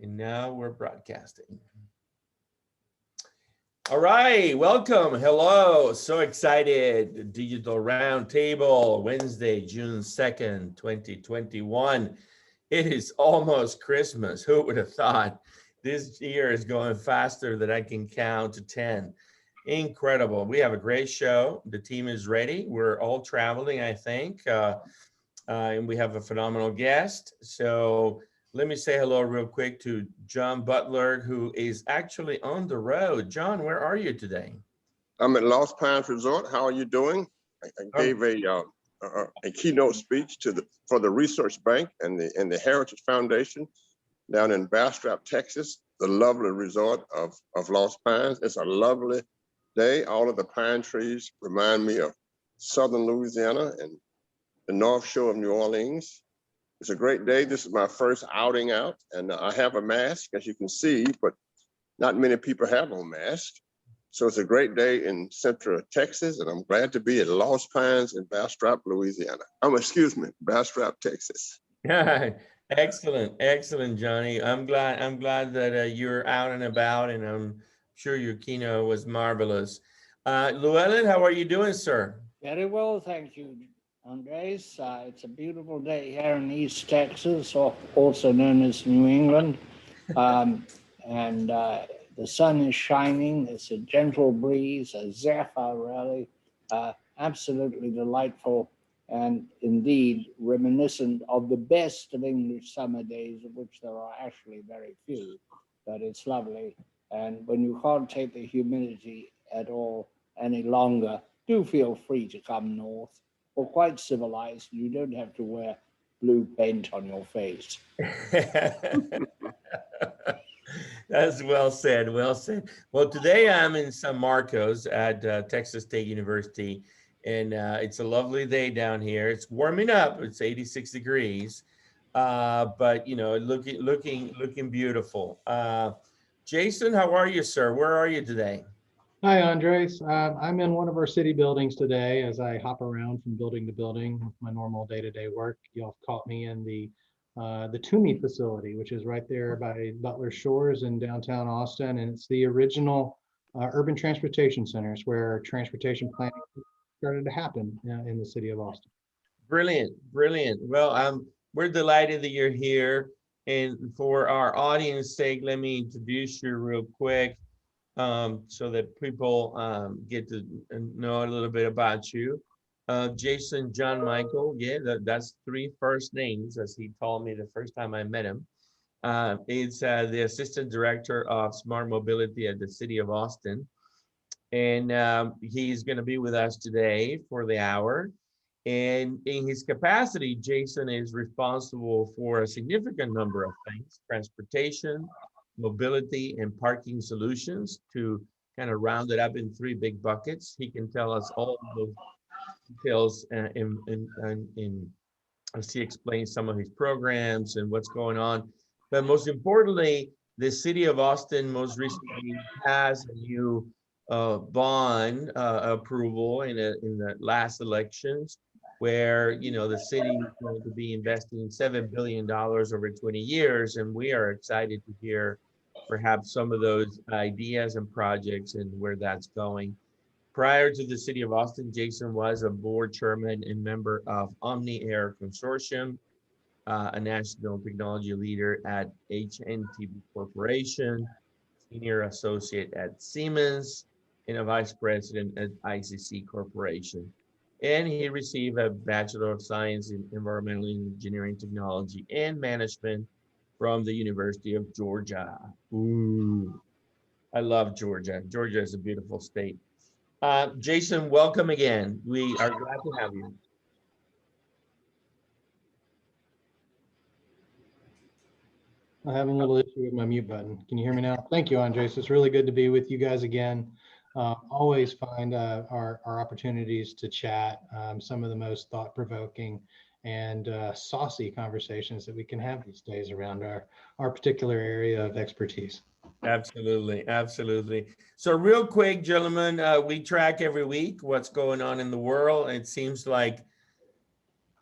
And now we're broadcasting. All right, welcome. Hello. So excited. Digital Roundtable, Wednesday, June 2nd, 2021. It is almost Christmas. Who would have thought? This year is going faster than I can count to 10. Incredible. We have a great show. The team is ready. We're all traveling, I think. And we have a phenomenal guest. So let me say hello real quick to John Butler, who is actually on the road. John, where are you today? I'm at Lost Pines Resort. How are you doing? I gave a keynote speech for the Research Bank and the Heritage Foundation down in Bastrop, Texas, the lovely resort of Lost Pines. It's a lovely day. All of the pine trees remind me of southern Louisiana and the North Shore of New Orleans. It's a great day. This is my first outing out, and I have a mask, as you can see, but not many people have on masks. So it's a great day in Central Texas, and I'm glad to be at Lost Pines in Bastrop, Louisiana. Bastrop, Texas. Excellent, Johnny. I'm glad that you're out and about, and I'm sure your keynote was marvelous. Llewelyn, how are you doing, sir? Very well, thank you, Andres. It's a beautiful day here in East Texas, also known as New England. And the sun is shining. It's a gentle breeze, a zephyr really, absolutely delightful, and indeed reminiscent of the best of English summer days, of which there are actually very few, but it's lovely. And when you can't take the humidity at all any longer, do feel free to come north. We're quite civilized. You don't have to wear blue paint on your face. That's well said. Well said. Well, today I'm in San Marcos at Texas State University, and it's a lovely day down here. It's warming up. It's 86 degrees, but you know, looking beautiful. Jason, how are you, sir? Where are you today? Hi, Andres. I'm in one of our city buildings today as I hop around from building to building with my normal day-to-day work. Y'all caught me in the Toomey facility, which is right there by Butler Shores in downtown Austin. And it's the original urban transportation centers where transportation planning started to happen in the city of Austin. Brilliant. Well, we're delighted that you're here. And for our audience sake, let me introduce you real quick. So that people get to know a little bit about you. Jason JonMichael, yeah, that's three first names, as he told me the first time I met him. He's the Assistant Director of Smart Mobility at the City of Austin. And he's going to be with us today for the hour. And in his capacity, Jason is responsible for a significant number of things: transportation, mobility, and parking solutions. To kind of round it up in three big buckets. He can tell us all of those details as he explains some of his programs and what's going on. But most importantly, the city of Austin most recently has a new bond approval in the last elections, where, you know, the city is going to be investing $7 billion over 20 years. And we are excited to hear perhaps some of those ideas and projects and where that's going. Prior to the city of Austin, Jason was a board chairman and member of Omni Air Consortium, a national technology leader at HNTB Corporation, senior associate at Siemens, and a vice president at ICC Corporation. And he received a Bachelor of Science in Environmental Engineering Technology and Management from the University of Georgia. Ooh, I love Georgia. Georgia is a beautiful state. Jason, welcome again. We are glad to have you. I have a little issue with my mute button. Can you hear me now? Thank you, Andres. It's really good to be with you guys again. Always find our opportunities to chat, some of the most thought-provoking and saucy conversations that we can have these days around our particular area of expertise. Absolutely. So real quick, gentlemen, we track every week what's going on in the world. It seems like,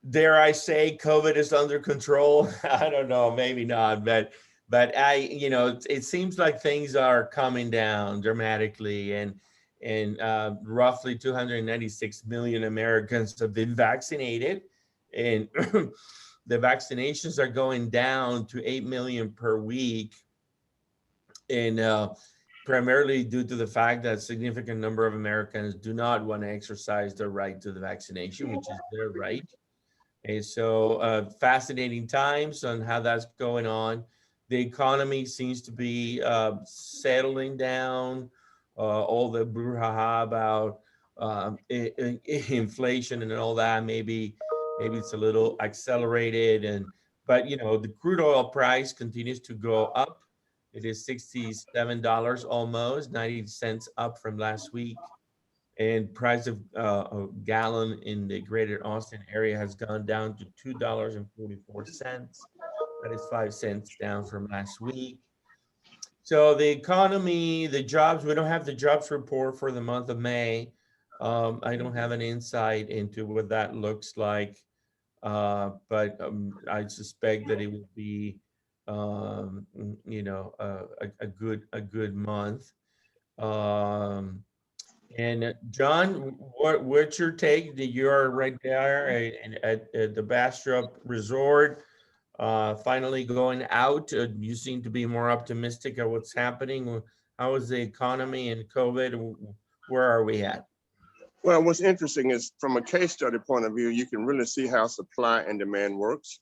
dare I say, COVID is under control. I don't know, maybe not, but But it seems like things are coming down dramatically, and roughly 296 million Americans have been vaccinated, and the vaccinations are going down to 8 million per week, and primarily due to the fact that a significant number of Americans do not want to exercise their right to the vaccination, which is their right. And so fascinating times on how that's going on. The economy seems to be settling down. All the brouhaha about inflation and all that, maybe it's a little accelerated, but the crude oil price continues to go up. It is $67 almost, 90 cents up from last week. And price of a gallon in the greater Austin area has gone down to $2.44. That is 5 cents down from last week. So the economy, the jobs, we don't have the jobs report for the month of May. I don't have an insight into what that looks like, but I suspect that it will be, a good month. And John, what's your take? That you're right there at the Bastrop Resort, finally going out. You seem to be more optimistic of what's happening. How is the economy and COVID? Where are we at? Well, what's interesting is from a case study point of view, you can really see how supply and demand works.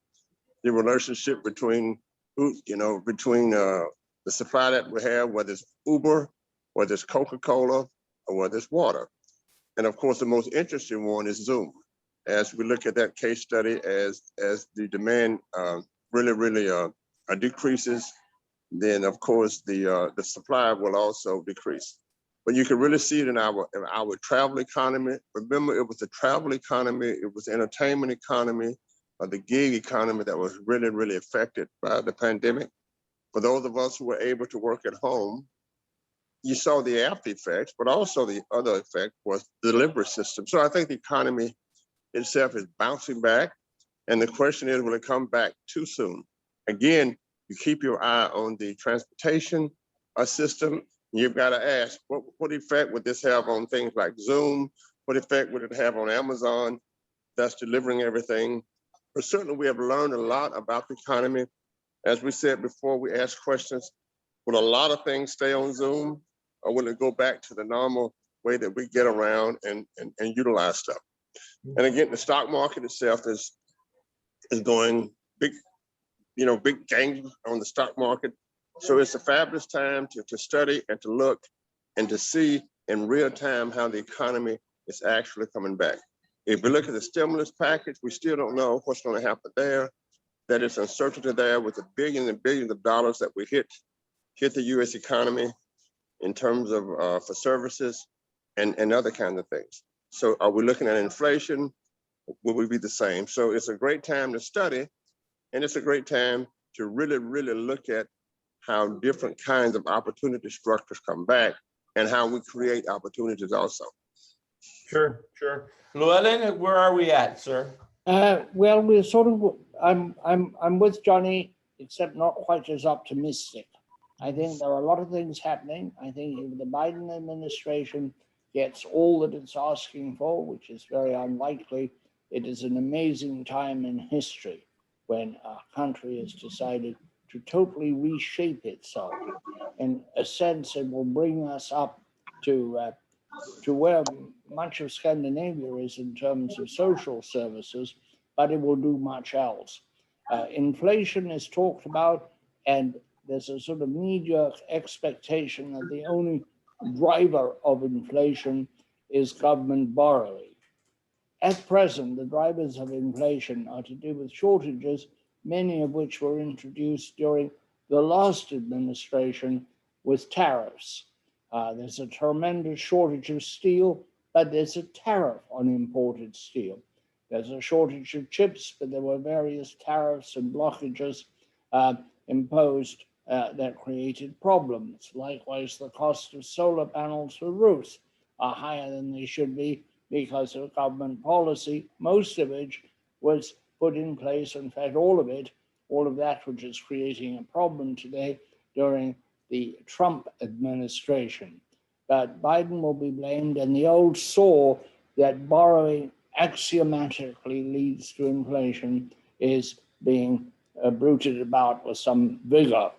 The relationship between the supply that we have, whether it's Uber, whether it's Coca-Cola, or whether it's water. And of course, the most interesting one is Zoom. As we look at that case study, as the demand really decreases, then of course the supply will also decrease. But you can really see it in our travel economy. Remember, it was the travel economy, it was the entertainment economy, the gig economy that was really affected by the pandemic. For those of us who were able to work at home, you saw the after effects, but also the other effect was the delivery system. So I think the economy itself is bouncing back. And the question is, will it come back too soon? Again, you keep your eye on the transportation system. You've got to ask, what effect would this have on things like Zoom? What effect would it have on Amazon that's delivering everything? But certainly we have learned a lot about the economy. As we said before, we asked questions, will a lot of things stay on Zoom? Or will it go back to the normal way that we get around and utilize stuff? And again, the stock market itself is going big gangs on the stock market. So it's a fabulous time to study and to look and to see in real time how the economy is actually coming back. If we look at the stimulus package, we still don't know what's going to happen there. That is uncertainty there with the billions and billions of dollars that we hit the U.S. economy in terms of for services and other kinds of things. So are we looking at inflation? Will we be the same? So it's a great time to study, and it's a great time to really look at how different kinds of opportunity structures come back and how we create opportunities also. Sure. Llewelyn, where are we at, sir? Well, we're sort of, I'm with Johnny, except not quite as optimistic. I think there are a lot of things happening. I think if the Biden administration gets all that it's asking for, which is very unlikely, it is an amazing time in history when a country has decided to totally reshape itself. In a sense, it will bring us up to where much of Scandinavia is in terms of social services, but it will do much else. Inflation is talked about, and there's a sort of knee-jerk expectation that the only driver of inflation is government borrowing. At present, the drivers of inflation are to do with shortages, many of which were introduced during the last administration with tariffs. There's a tremendous shortage of steel, but there's a tariff on imported steel. There's a shortage of chips, but there were various tariffs and blockages imposed that created problems. Likewise, the cost of solar panels for roofs are higher than they should be because of government policy, most of which was put in place, in fact, all of it all of that which is creating a problem today during the Trump administration. But Biden will be blamed, and the old saw that borrowing axiomatically leads to inflation is being bruited about with some vigor.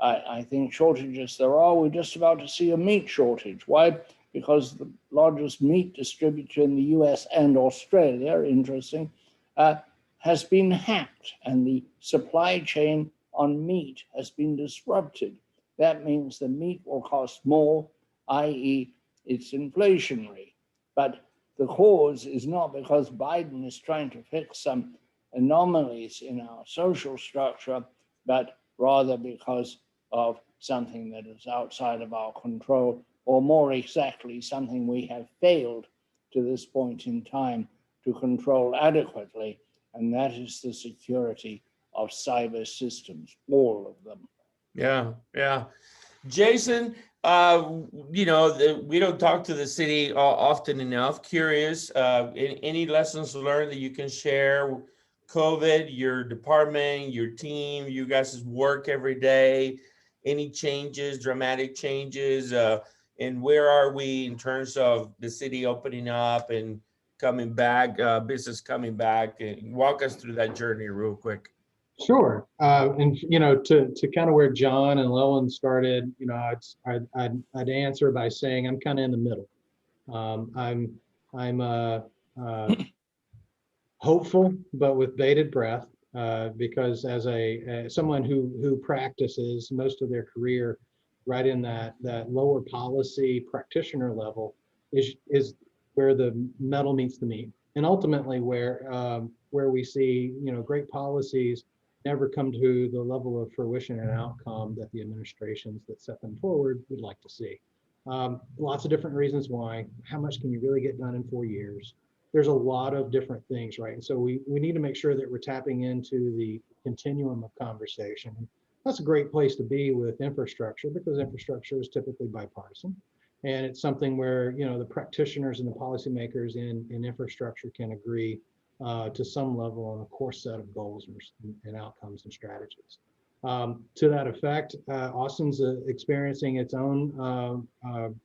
I think shortages there are. We're just about to see a meat shortage. Why? Because the largest meat distributor in the US and Australia, interesting, has been hacked, and the supply chain on meat has been disrupted. That means the meat will cost more, i.e. it's inflationary. But the cause is not because Biden is trying to fix some anomalies in our social structure, but rather because of something that is outside of our control, or more exactly, something we have failed to this point in time to control adequately, and that is the security of cyber systems, all of them. Yeah, yeah. Jason, we don't talk to the city often enough. Curious, any lessons learned that you can share? COVID, your department, your team, you guys' work every day. Any changes, dramatic changes? And where are we in terms of the city opening up and coming back, business coming back? And walk us through that journey real quick. Sure. And to kind of where John and Llewelyn started, I'd answer by saying I'm kind of in the middle. I'm hopeful, but with bated breath, because as someone who practices most of their career right in that lower policy practitioner level is where the metal meets the meat, and ultimately where we see great policies never come to the level of fruition and outcome that the administrations that set them forward would like to see. Lots of different reasons why. How much can you really get done in 4 years? There's a lot of different things, right? And so we need to make sure that we're tapping into the continuum of conversation. That's a great place to be with infrastructure, because infrastructure is typically bipartisan. And it's something where the practitioners and the policymakers in infrastructure can agree to some level on a core set of goals and outcomes and strategies. To that effect, Austin's experiencing its own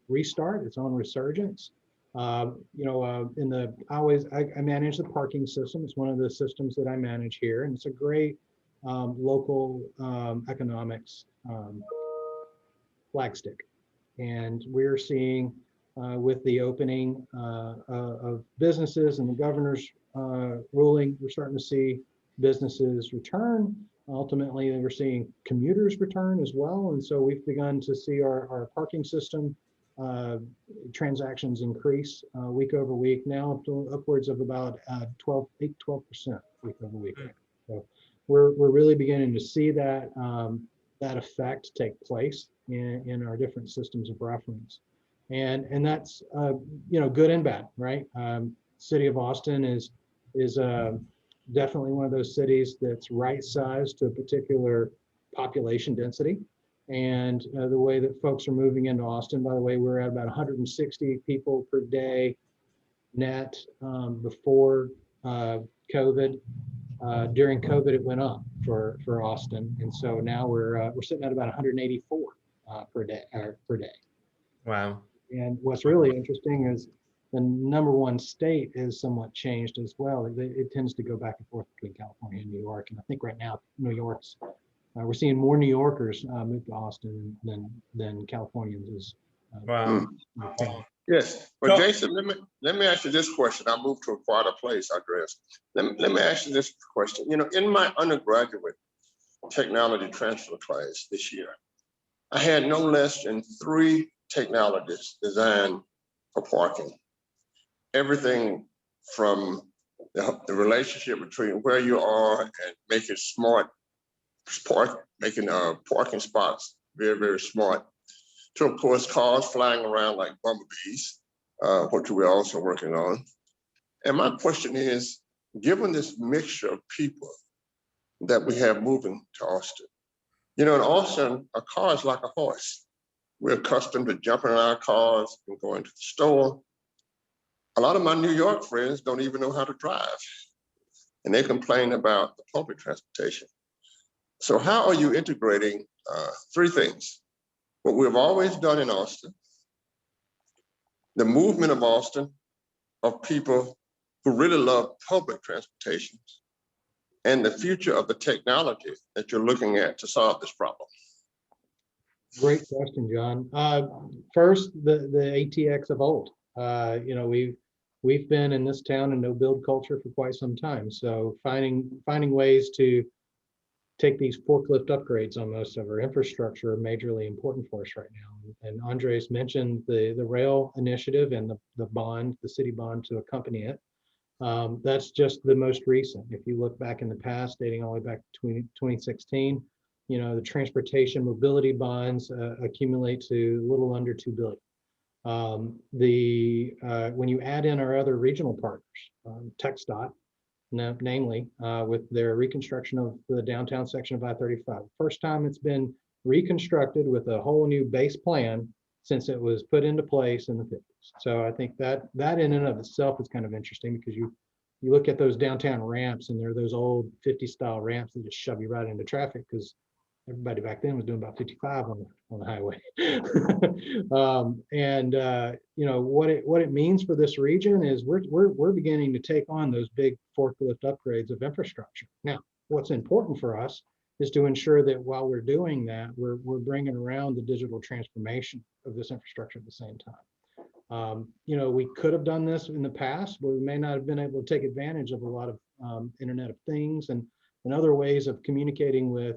restart, its own resurgence. I manage the parking system. It's one of the systems that I manage here, and it's a great local economics flagstick. And we're seeing with the opening of businesses and the governor's ruling, we're starting to see businesses return. Ultimately, we're seeing commuters return as well. And so we've begun to see our parking system transactions increase week over week, now up to upwards of about 12% week over week. So we're really beginning to see that effect take place in our different systems of reference, and that's good and bad, right? City of Austin is definitely one of those cities that's right sized to a particular population density. And the way that folks are moving into Austin, by the way, we're at about 160 people per day net before COVID. During COVID, it went up for Austin, and so now we're sitting at about 184 per day. Wow. And what's really interesting is the #1 state is somewhat changed as well. It tends to go back and forth between California and New York, and I think right now New York's we're seeing more New Yorkers move to Austin than Californians. Wow. Yes. Well, Jason, let me ask you this question. I'll move to a quieter place, I guess. Let me ask you this question. In my undergraduate technology transfer class this year, I had no less than 3 technologies designed for parking. Everything from the relationship between where you are and making smart making parking spots very, very smart, to, of course, cars flying around like bumblebees, which we're also working on. And my question is, given this mixture of people that we have moving to Austin, in Austin, a car is like a horse. We're accustomed to jumping in our cars and going to the store. A lot of my New York friends don't even know how to drive, and they complain about the public transportation. So how are you integrating three things? What we've always done in Austin, the movement of Austin, of people who really love public transportation, and the future of the technology that you're looking at to solve this problem? Great question, John. First, the ATX of old. You know, we've been in this town in no build culture for quite some time. So finding ways to take these forklift upgrades on most of our infrastructure are majorly important for us right now. And Andres mentioned the rail initiative and the bond, the city bond to accompany it. That's just the most recent. If you look back in the past, dating all the way back to 2016, you know, the transportation mobility bonds accumulate to a little under $2 billion. When you add in our other regional partners, TXST, namely with their reconstruction of the downtown section of I-35, first time it's been reconstructed with a whole new base plan since it was put into place in the 50s. So I think that in and of itself is kind of interesting, because you look at those downtown ramps, and they're those old 50 style ramps that just shove you right into traffic, because everybody back then was doing about 55 on the highway. You know, what it means for this region is we're beginning to take on those big forklift upgrades of infrastructure. Now, what's important for us is to ensure that while we're doing that, we're bringing around the digital transformation of this infrastructure at the same time. You know, we could have done this in the past, but we may not have been able to take advantage of a lot of Internet of Things and other ways of communicating with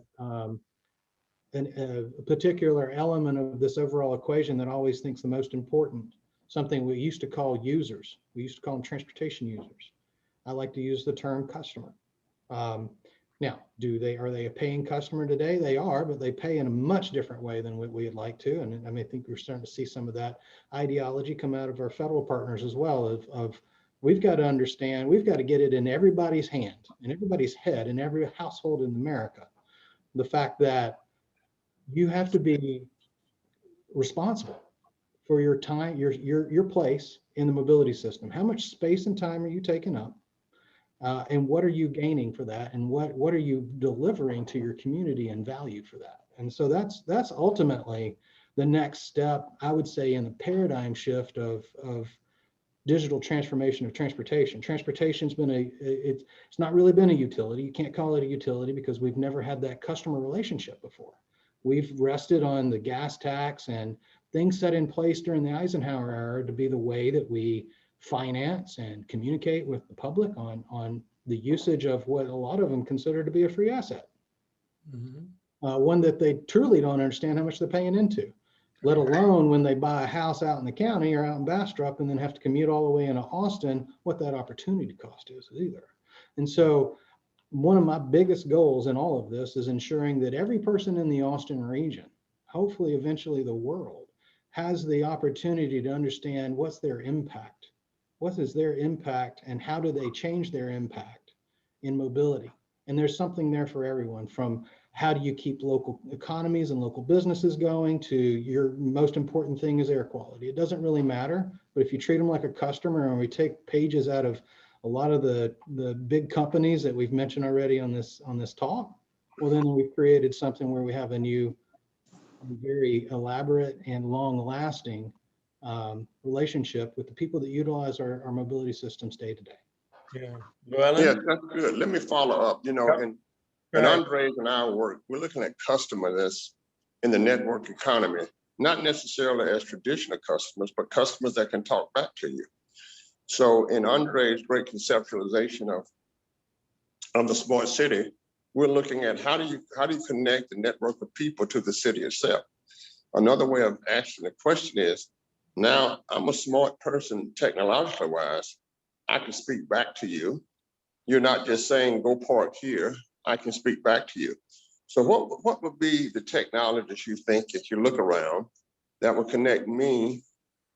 a particular element of this overall equation that I always think is the most important, something we used to call users. We used to call them transportation users. I like to use the term customer. Now, are they a paying customer today? They are, but they pay in a much different way than what we'd like to. And I mean, I think we're starting to see some of that ideology come out of our federal partners as well, of we've got to understand, we've got to get it in everybody's hand, in everybody's head, in every household in America, the fact that you have to be responsible for your time, your place in the mobility system. How much space and time are you taking up? And what are you gaining for that? And what are you delivering to your community and value for that? And so that's ultimately the next step, I would say, in the paradigm shift of digital transformation of transportation. Transportation's been it's not really been a utility. You can't call it a utility because we've never had that customer relationship before. We've rested on the gas tax and things set in place during the Eisenhower era to be the way that we finance and communicate with the public on the usage of what a lot of them consider to be a free asset. Mm-hmm. One that they truly don't understand how much they're paying into, let alone when they buy a house out in the county or out in Bastrop and then have to commute all the way into Austin, what that opportunity cost is either. And so one of my biggest goals in all of this is ensuring that every person in the Austin region, hopefully eventually the world, has the opportunity to understand what's their impact. What is their impact and how do they change their impact in mobility? And there's something there for everyone, from how do you keep local economies and local businesses going to your most important thing is air quality. It doesn't really matter, but if you treat them like a customer, and we take pages out of a lot of the big companies that we've mentioned already on this talk, well, then we've created something where we have a new, very elaborate and long-lasting relationship with the people that utilize our mobility systems day to day. Yeah, Llewelyn? Yeah, that's good. Let me follow up. You know, in Andres and our work, we're looking at customers in the network economy, not necessarily as traditional customers, but customers that can talk back to you. So in Andres' great conceptualization of the smart city, we're looking at how do you connect the network of people to the city itself? Another way of asking the question is, now I'm a smart person technologically wise, I can speak back to you. You're not just saying go park here, I can speak back to you. So what would be the technologies you think, if you look around, that would connect me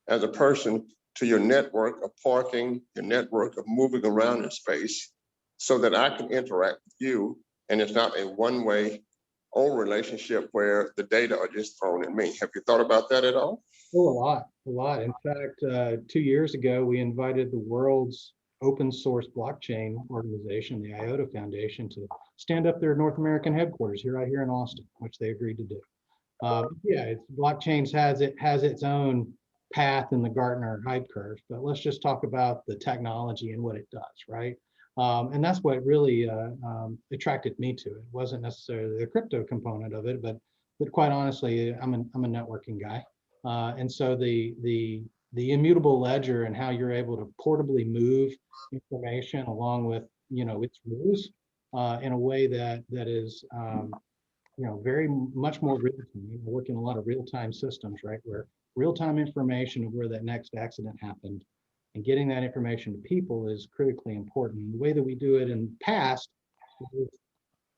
as a person to your network of parking, your network of moving around in space, so that I can interact with you and it's not a one-way old relationship where the data are just thrown at me? Have you thought about that at all? Oh, a lot. In fact, 2 years ago, we invited the world's open source blockchain organization, the IOTA Foundation, to stand up their North American headquarters right here in Austin, which they agreed to do. Yeah, blockchains has its own path in the Gartner hype curve, but let's just talk about the technology and what it does, right? And that's what really attracted me to it. It wasn't necessarily the crypto component of it, but quite honestly, I'm a networking guy, and so the immutable ledger and how you're able to portably move information along with its rules in a way that is very much more real time. I work in a lot of real-time systems, right, where real-time information of where that next accident happened and getting that information to people is critically important. The way that we do it in the past,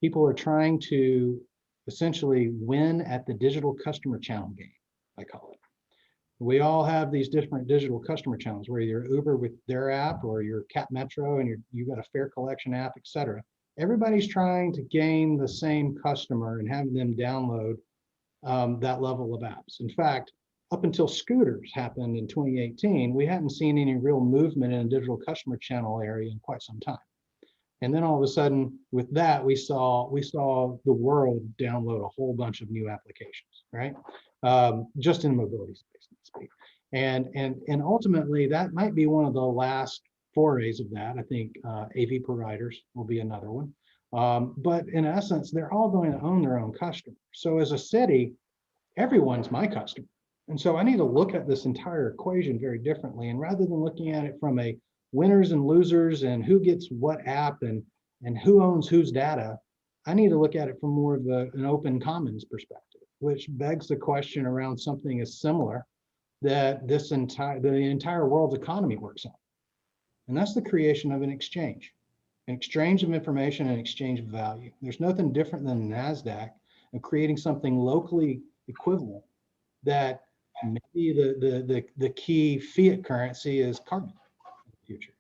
people are trying to essentially win at the digital customer channel game, I call it. We all have these different digital customer channels, where you're Uber with their app or your Cap Metro and you've got a fare collection app, et cetera. Everybody's trying to gain the same customer and having them download that level of apps. In fact, up until scooters happened in 2018, we hadn't seen any real movement in a digital customer channel area in quite some time. And then all of a sudden, with that, we saw the world download a whole bunch of new applications, right? Just in the mobility space, so to speak. And ultimately, that might be one of the last forays of that. I think AV providers will be another one. But in essence, they're all going to own their own customer. So as a city, everyone's my customer. And so I need to look at this entire equation very differently. And rather than looking at it from a winners and losers and who gets what app and who owns whose data, I need to look at it from more of an open commons perspective, which begs the question around something as similar that the entire world's economy works on. And that's the creation of an exchange of information and exchange of value. There's nothing different than NASDAQ and creating something locally equivalent that maybe the key fiat currency is carbon in the future.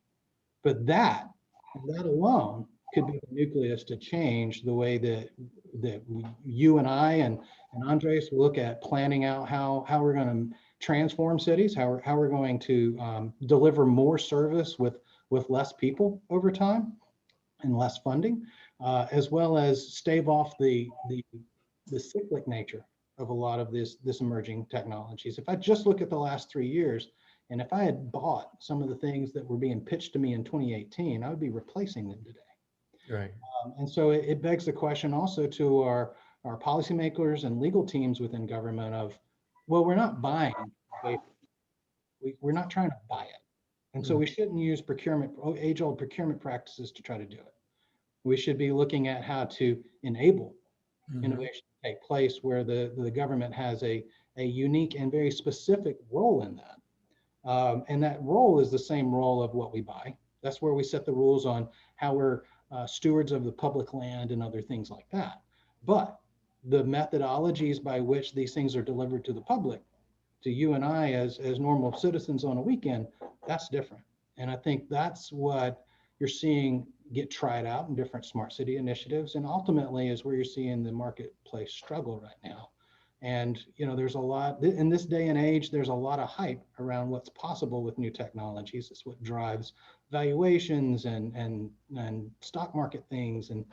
But that alone could be the nucleus to change the way that you and I and Andres look at planning out how we're going to transform cities, how we're going to deliver more service with less people over time and less funding, as well as stave off the cyclic nature of a lot of this emerging technologies. If I just look at the last 3 years, and if I had bought some of the things that were being pitched to me in 2018, I would be replacing them today. Right. And so it begs the question also to our policymakers and legal teams within government of, well, we're not buying, we're not trying to buy it. And so we shouldn't use age-old procurement practices to try to do it. We should be looking at how to enable innovation to take place where the government has a unique and very specific role in that. And that role is the same role of what we buy. That's where we set the rules on how we're stewards of the public land and other things like that. But the methodologies by which these things are delivered to the public, to you and I as normal citizens on a weekend, that's different. And I think that's what you're seeing get tried out in different smart city initiatives, and ultimately is where you're seeing the marketplace struggle right now. And there's a lot in this day and age. There's a lot of hype around what's possible with new technologies. It's what drives valuations and stock market things. And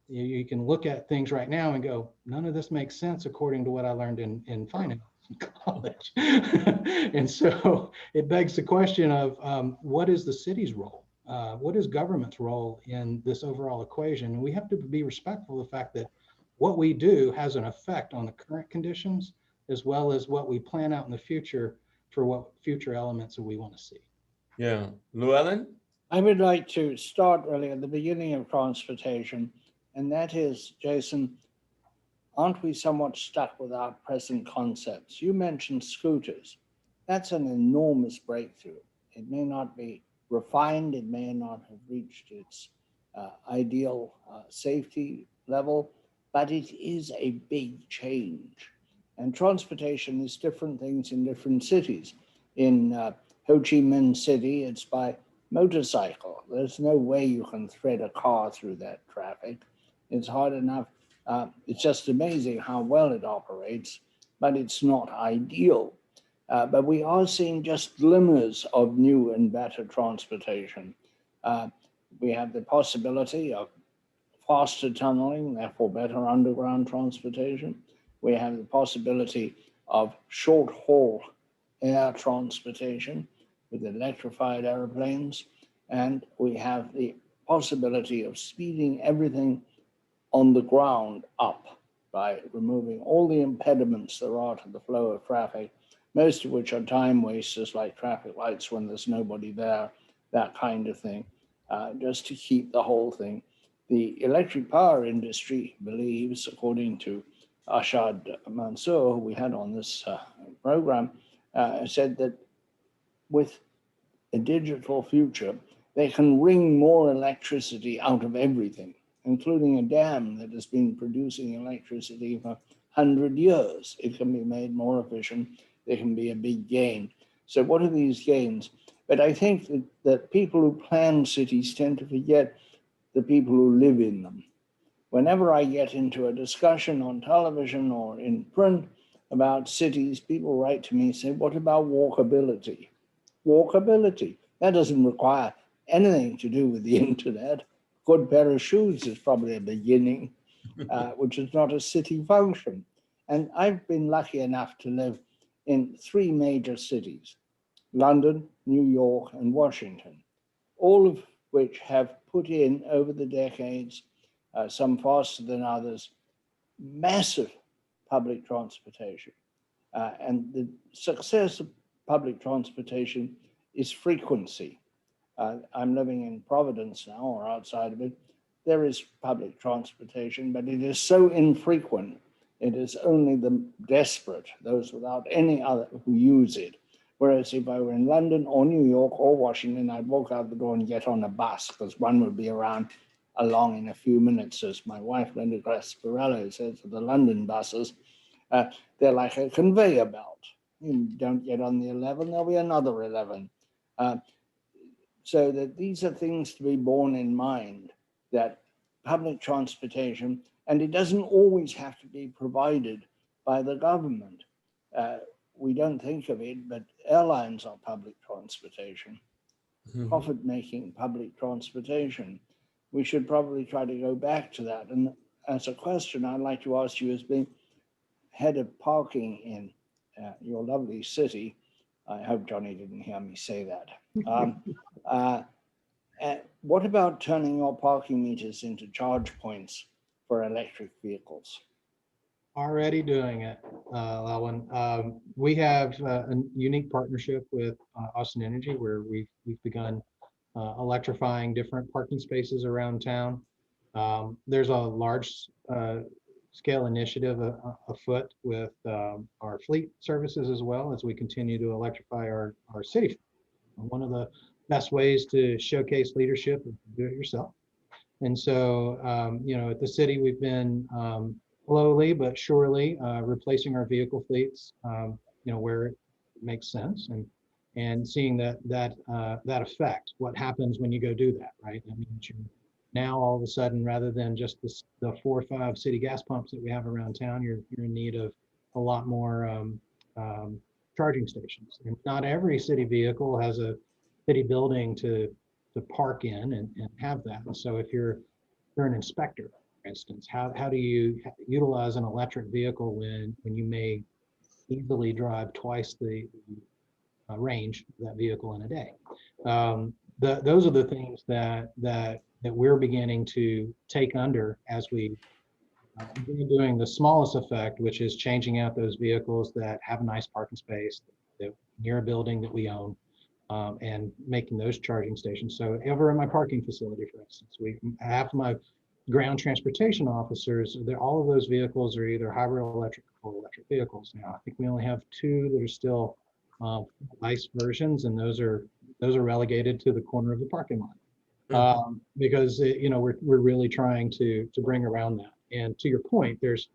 you can look at things right now and go, none of this makes sense according to what I learned in finance in college. And so it begs the question of what is the city's role? What is government's role in this overall equation? And we have to be respectful of the fact that what we do has an effect on the current conditions, as well as what we plan out in the future for what future elements that we want to see. Yeah. Llewelyn? I would like to start really at the beginning of transportation, and that is, Jason, aren't we somewhat stuck with our present concepts? You mentioned scooters. That's an enormous breakthrough. It may not be refined, it may not have reached its ideal safety level, but it is a big change. And transportation is different things in different cities. In Ho Chi Minh City, it's by motorcycle. There's no way you can thread a car through that traffic. It's hard enough. It's just amazing how well it operates, but it's not ideal. But we are seeing just glimmers of new and better transportation. We have the possibility of faster tunneling, therefore better underground transportation. We have the possibility of short-haul air transportation with electrified airplanes, and we have the possibility of speeding everything on the ground up by removing all the impediments there are to the flow of traffic, most of which are time wasters like traffic lights when there's nobody there, that kind of thing, just to keep the whole thing. The electric power industry believes, according to Ashad Mansour, who we had on this program, said that with a digital future, they can wring more electricity out of everything, including a dam that has been producing electricity for 100 years. It can be made more efficient. There can be a big gain. So what are these gains? But I think that people who plan cities tend to forget the people who live in them. Whenever I get into a discussion on television or in print about cities, people write to me and say, what about walkability? Walkability, that doesn't require anything to do with the internet. Good pair of shoes is probably a beginning, which is not a city function. And I've been lucky enough to live in 3 major cities, London, New York, and Washington, all of which have put in over the decades, some faster than others, massive public transportation. And the success of public transportation is frequency. I'm living in Providence now, or outside of it. There is public transportation, but it is so infrequent. It is only the desperate, those without any other, who use it. Whereas if I were in London or New York or Washington, I'd walk out the door and get on a bus, because one would be around along in a few minutes. As my wife, Linda Grasparello, says of the London buses, they're like a conveyor belt. You don't get on the 11, there'll be another 11. So that these are things to be borne in mind, that public transportation, and it doesn't always have to be provided by the government. We don't think of it, but airlines are public transportation, profit-making public transportation. We should probably try to go back to that. And as a question, I'd like to ask you, as being head of parking in your lovely city, I hope Johnny didn't hear me say that. What about turning your parking meters into charge points for electric vehicles? Already doing it, Llewelyn. We have a unique partnership with Austin Energy, where we've begun electrifying different parking spaces around town. There's a large scale initiative afoot with our fleet services, as well as we continue to electrify our city. One of the best ways to showcase leadership is to do it yourself. And so, at the city, we've been slowly but surely replacing our vehicle fleets, where it makes sense, and seeing that effect. What happens when you go do that, right? I mean, now all of a sudden, rather than just the 4 or 5 city gas pumps that we have around town, you're in need of a lot more charging stations. And not every city vehicle has a city building to park in and have that. And so if you're an inspector, for instance, how do you utilize an electric vehicle when you may easily drive twice the range of that vehicle in a day? Those are the things that we're beginning to take under as we begin doing the smallest effect, which is changing out those vehicles that have a nice parking space that near a building that we own, and making those charging stations. So over in my parking facility, for instance, half of my ground transportation officers, all of those vehicles are either hybrid electric or electric vehicles now. I think we only have 2 that are still ICE versions, and those are relegated to the corner of the parking lot, because we're really trying to bring around that. And to your point, there's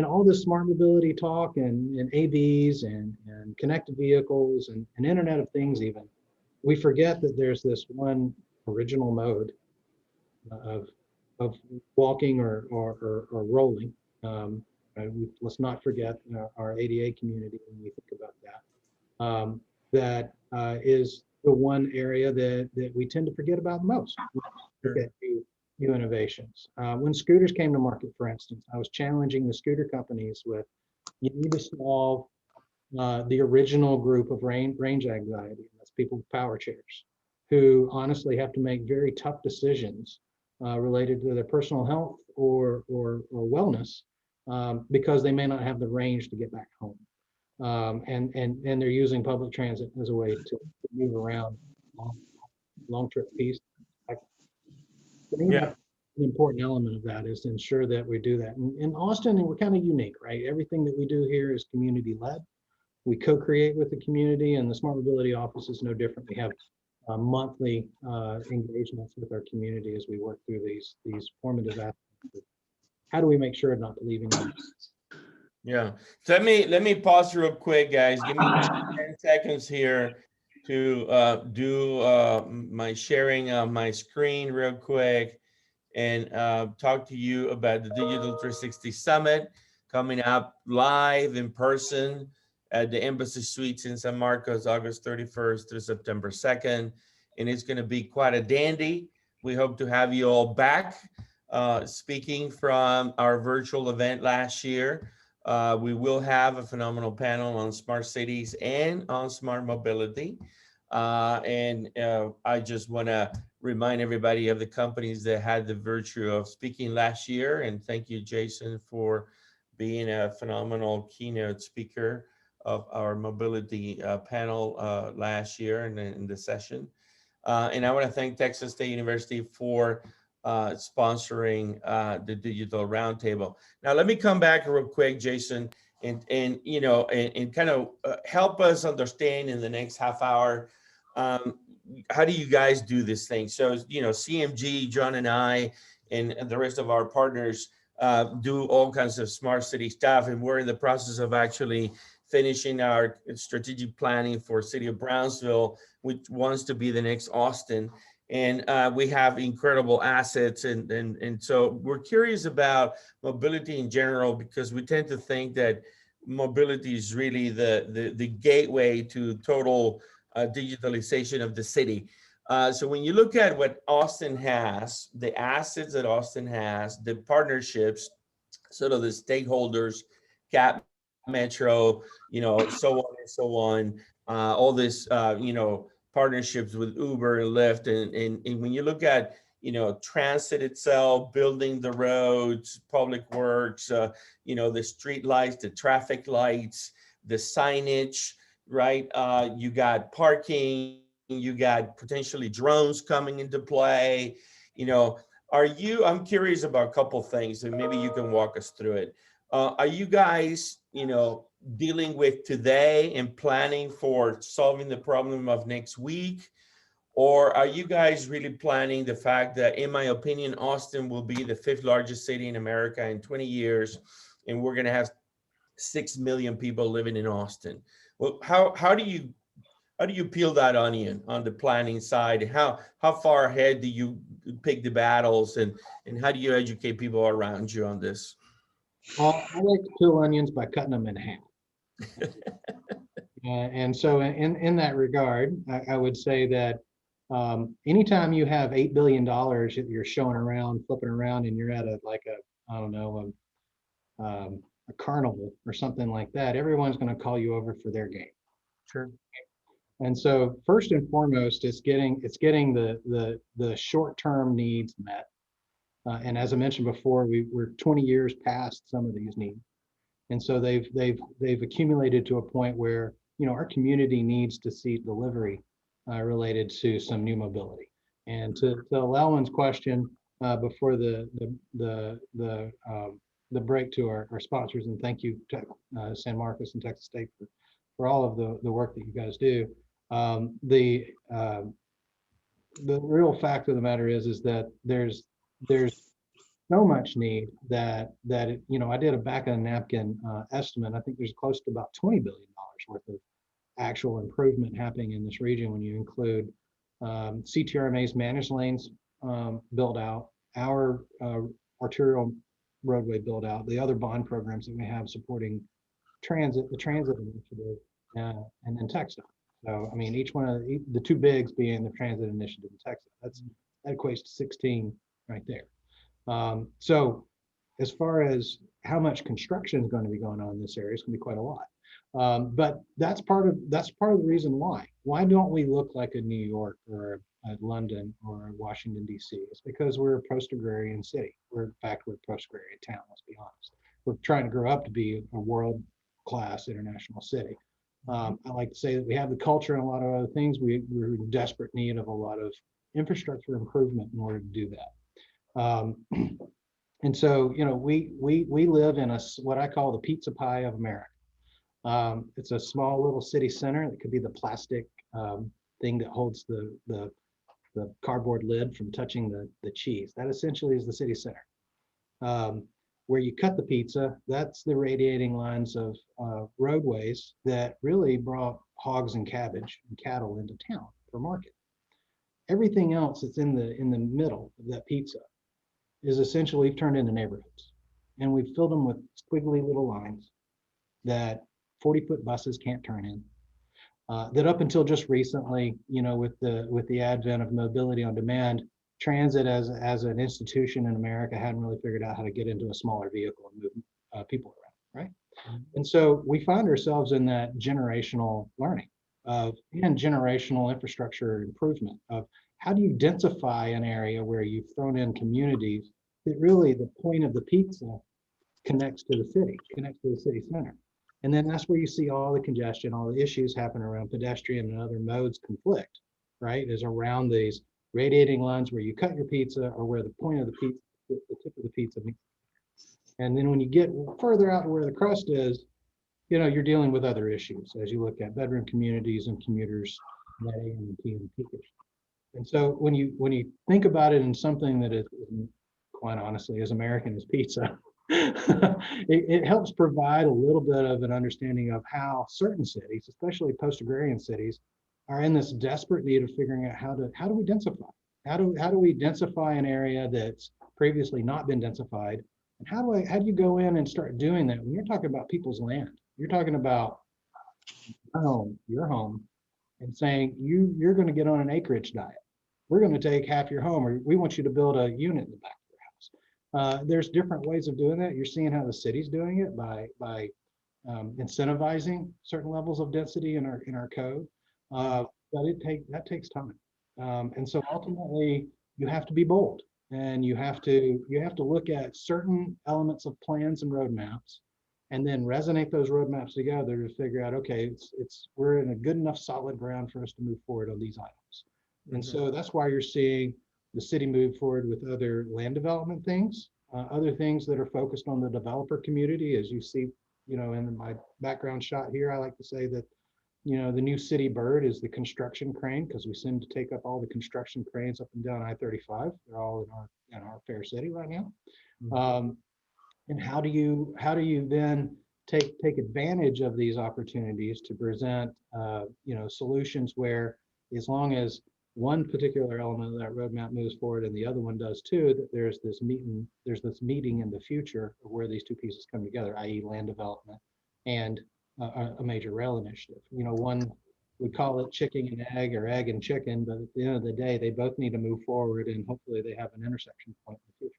all this smart mobility talk and AVs and connected vehicles and Internet of Things. Even we forget that there's this one original mode of walking or rolling. Let's not forget our ADA community when we think about that. That is the one area that we tend to forget about most. We look at new innovations. When scooters came to market, for instance, I was challenging the scooter companies with, you need to solve the original group of range anxiety. That's people with power chairs, who honestly have to make very tough decisions related to their personal health or wellness, because they may not have the range to get back home. And they're using public transit as a way to move around long trip piece. To me, Yeah. that's an important element of that, is to ensure that we do that. And in Austin, we're kind of unique, right? Everything that we do here is community led. We co-create with the community, and the Smart Mobility Office is no different. We have monthly engagements with our community as we work through these formative aspects. How do we make sure of not leaving them? Yeah. So let me pause real quick, guys. Give me 10 seconds here to do my sharing of my screen real quick and talk to you about the Digital 360 Summit coming up live in person at the Embassy Suites in San Marcos, August 31st through September 2nd. And it's going to be quite a dandy. We hope to have you all back. Speaking from our virtual event last year, we will have a phenomenal panel on smart cities and on smart mobility. I just want to remind everybody of the companies that had the virtue of speaking last year. And thank you, Jason, for being a phenomenal keynote speaker of our mobility panel last year and in the session. And I want to thank Texas State University for sponsoring the Digital-Roundtable. Now, let me come back real quick, Jason, and kind of help us understand in the next half hour, how do you guys do this thing? So, CMG, John and I, and the rest of our partners do all kinds of smart city stuff, and we're in the process of actually finishing our strategic planning for City of Brownsville, which wants to be the next Austin. And we have incredible assets. And so we're curious about mobility in general, because we tend to think that mobility is really the gateway to total digitalization of the city. So when you look at what Austin has, the assets that Austin has, the partnerships, sort of the stakeholders, Cap, Metro, so on and so on, all this, partnerships with Uber and Lyft. And when you look at, transit itself, building the roads, public works, the street lights, the traffic lights, the signage, right? You got parking, you got potentially drones coming into play. I'm curious about a couple things, and maybe you can walk us through it. Are you guys, dealing with today and planning for solving the problem of next week? Or are you guys really planning the fact that, in my opinion, Austin will be the 5th largest city in America in 20 years, and we're going to have 6 million people living in Austin? Well, how do you peel that onion on the planning side? How far ahead do you pick the battles, and how do you educate people around you on this? Well, I like to peel onions by cutting them in half. And so in that regard, I would say that anytime you have $8 billion that you're showing around, flipping around, and you're at a carnival or something like that, everyone's going to call you over for their game. Sure. And so first and foremost, it's getting the short-term needs met. And as I mentioned before, we're 20 years past some of these needs. And so they've accumulated to a point where, our community needs to see delivery related to some new mobility. And to Llewelyn's question before the break, to our sponsors, and thank you to San Marcos and Texas State for all of the work that you guys do. The real fact of the matter is that there's so much need that I did a back of the napkin estimate. I think there's close to about $20 billion worth of actual improvement happening in this region when you include CTRMA's managed lanes build out, our arterial roadway build out, the other bond programs that we have supporting the transit initiative, and then TXST. So, I mean, each one of the two bigs being the transit initiative in Texas, that equates to 16 right there. So as far as how much construction is going to be going on in this area, it's going to be quite a lot. But that's part of the reason why. Why don't we look like a New York or a London or a Washington, D.C.? It's because we're a post-agrarian city. We're a post-agrarian town, let's be honest. We're trying to grow up to be a world-class international city. I like to say that we have the culture and a lot of other things. We're in desperate need of a lot of infrastructure improvement in order to do that. And so, you know, we live in what I call the pizza pie of America. It's a small little city center. It could be the plastic thing that holds the cardboard lid from touching the cheese. That essentially is the city center. Where you cut the pizza, that's the radiating lines of roadways that really brought hogs and cabbage and cattle into town for market. Everything else that's in the middle of that pizza is essentially turned into neighborhoods. And we've filled them with squiggly little lines that 40-foot buses can't turn in. That up until just recently, you know, with the advent of mobility on demand, transit as an institution in America hadn't really figured out how to get into a smaller vehicle and move people around, right? And so we find ourselves in that generational learning and generational infrastructure improvement of how do you densify an area where you've thrown in communities that really the point of the pizza connects to the city center. And then that's where you see all the congestion, all the issues happen around pedestrian and other modes conflict, right? Is around these radiating lines where you cut your pizza or where the point of the pizza, the tip of the pizza meets. And then when you get further out to where the crust is, you know, you're dealing with other issues as you look at bedroom communities and commuters at AM and PM peakers. And so when you think about it in something that is quite honestly as American as pizza, it helps provide a little bit of an understanding of how certain cities, especially post-agrarian cities, are in this desperate need of figuring out how do we densify? How do we densify an area that's previously not been densified? And how do you go in and start doing that when you're talking about people's land? You're talking about your home, and saying you're going to get on an acreage diet. We're going to take half your home, or we want you to build a unit in the back of your house. There's different ways of doing that. You're seeing how the city's doing it by incentivizing certain levels of density in our code. But that takes time. And so ultimately you have to be bold, and you have to look at certain elements of plans and roadmaps, and then resonate those roadmaps together to figure out, okay, we're in a good enough solid ground for us to move forward on these items. And so that's why you're seeing the city move forward with other land development things, other things that are focused on the developer community. As you see, you know, in my background shot here, I like to say that, you know, the new city bird is the construction crane, because we seem to take up all the construction cranes up and down I-35. They're all in our fair city right now. And how do you then take advantage of these opportunities to present you know, solutions where, as long as one particular element of that roadmap moves forward and the other one does too, that there's this meeting in the future of where these two pieces come together, i.e. land development and a major rail initiative. You know, one would call it chicken and egg or egg and chicken, but at the end of the day, they both need to move forward, and hopefully they have an intersection point in the future.